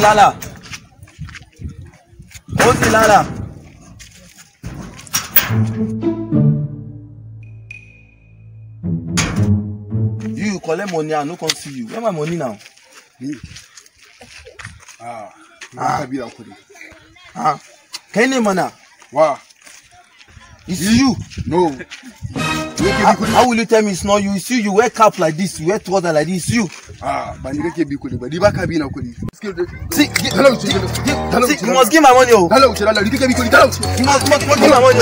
Ozilala. Ozilala. You collect money, I no come see you. Where my money now? Me. Can you name man? Wow. It's you. No. How will you tell me it's not you? It's you. You wear cap like this. You wear trouser like this. It's you. But you can't be good. But you can't be now. See, you must give my money. Oh. Hello, you can't be good. You must give my money.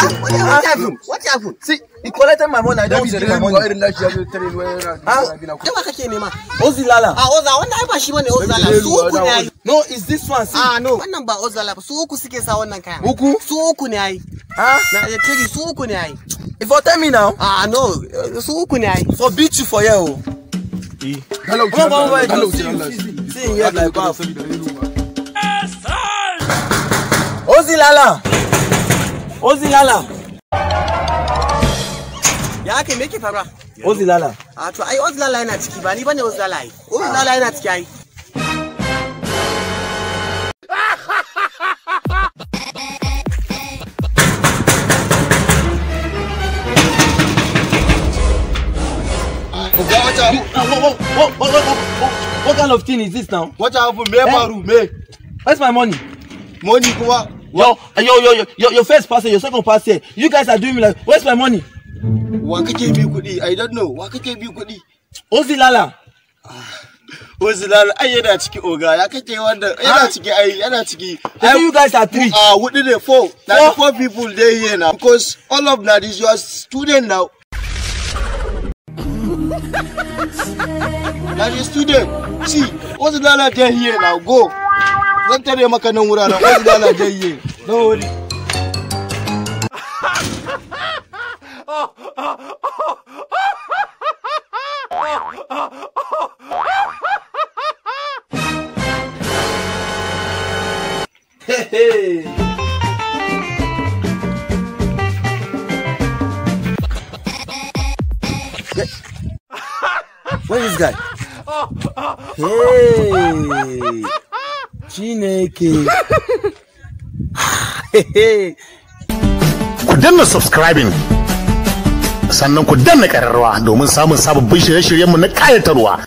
What happened? See, he collected my money. I don't give my money. Ozilala. Oza, wannan ai ba shi bane Ozala. Su uku ne ai. No, it's this one. See. No. Wannan ba Ozala ba. Su uku suke sa wannan kaya. Uku? Su uku ne ai. Na ya tiri su uku ne ai. If you tell me now. No. Su uku ne ai. For beat you for here. Oh. Hello, see here like that. Ozilala. Ozilala. Ya kai me ke fara? Ozilala. To ai Ozilala yana ciki ba ni bane Ozilala ai. Ozilala yana ciki ai. What kind of thing is this now? What happened? Me. Where's my money? Money, kuma. Your first passer, your second passer. You guys are doing me like, where's my money? Wa kake bi kudi? I don't know. Wa kake bi kudi? Ozilala. Ozilala, ai yana ciki oga. Ya kake wanda? Yana ciki ai, yana ciki. You guys are three. What did they four? Now four people they here now because all of that is your student now. That is student. See, Ozilala they here now. Go. Zan tare maka nan wuraren Ozilala they here. Don't worry. Hey. Where is this guy? Hey. Chineke. Hey. Ku danna subscribing sannan ku danna ƙararrawa domin samun sababbin shirye-shiryenmu na ƙayatarwa.